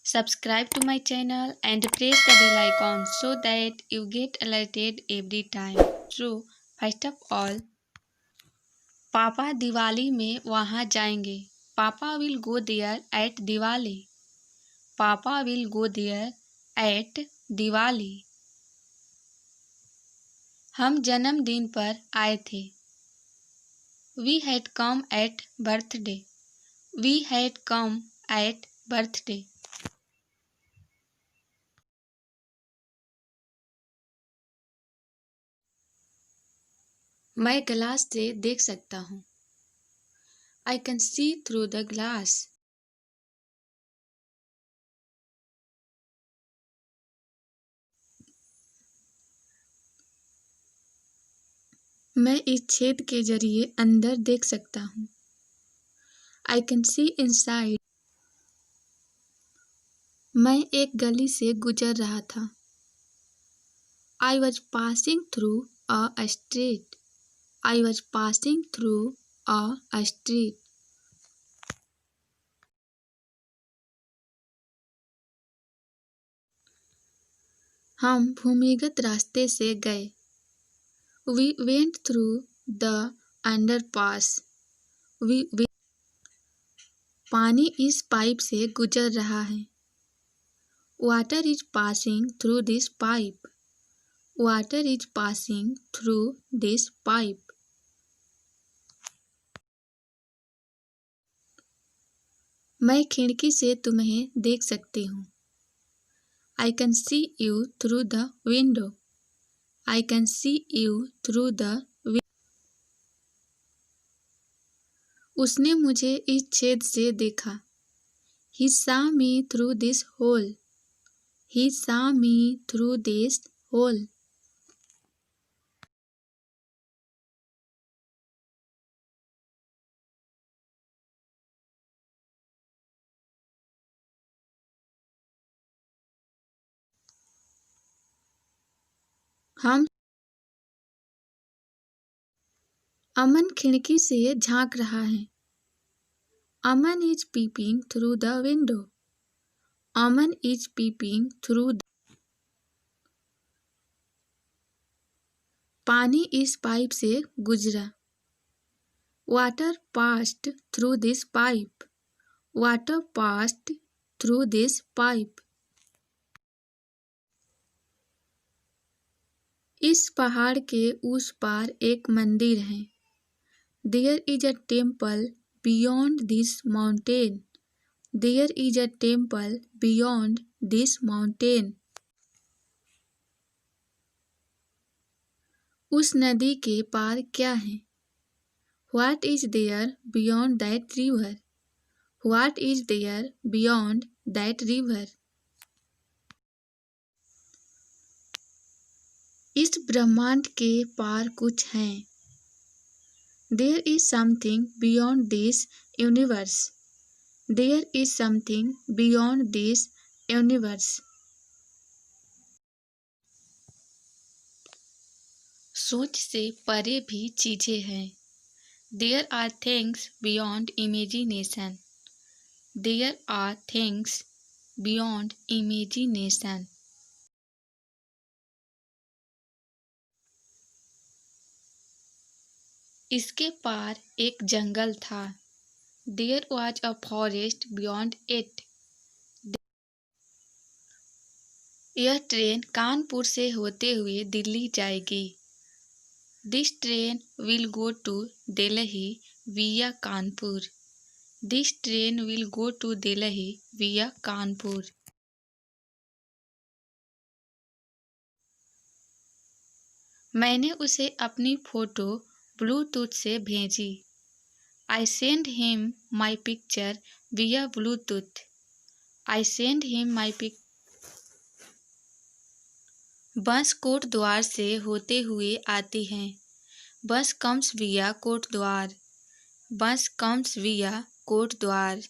Subscribe to my channel and press the bell icon so that you get alerted every time. So, first of all, पापा दिवाली में वहाँ जाएंगे. पापा will go there at Diwali. पापा will go there at Diwali. हम जन्मदिन पर आए थे. We had come at birthday. We had come at birthday. मैं ग्लास से देख सकता हूँ. I can see through the glass. मैं इस छेद के जरिए अंदर देख सकता हूँ. I can see inside. मैं एक गली से गुजर रहा था. I was passing through a street. I was passing through a street. हम भूमिगत रास्ते से गए. We went through the underpass. पानी इस पाइप से गुजर रहा है. Water is passing through this pipe. Water is passing through this pipe. मैं खिड़की से तुम्हें देख सकती हूँ. I can see you through the window. I can see you through the window. उसने मुझे इस छेद से देखा. He saw me through this hole. He saw me through this hole. हम अमन खिड़की से झांक रहा है. अमन is peeping through the window. Aman is peeping through the... पानी इस पाइप से गुजरा. Water passed through this pipe. Water passed through this pipe. इस पहाड़ के उस पार एक मंदिर है. There is a temple beyond this mountain. There is a temple beyond this mountain. उस नदी के पार क्या है? What is there beyond that river? What is there beyond that river? इस ब्रह्मांड के पार कुछ है. There is something beyond this universe. There is something beyond this universe. सोच से परे भी चीजें हैं. There are things beyond imagination. There are things beyond imagination. इसके पार एक जंगल था. There was a forest beyond it. यह ट्रेन कानपुर से होते हुए दिल्ली जाएगी. This train will go to Delhi via Kanpur. This train will go to Delhi via Kanpur. मैंने उसे अपनी फोटो ब्लूटूथ से भेजी. I sent him my picture via Bluetooth. I sent him my picture. बस कोट द्वार से होते हुए आती है. बस comes via कोट द्वार. बस comes via कोट द्वार.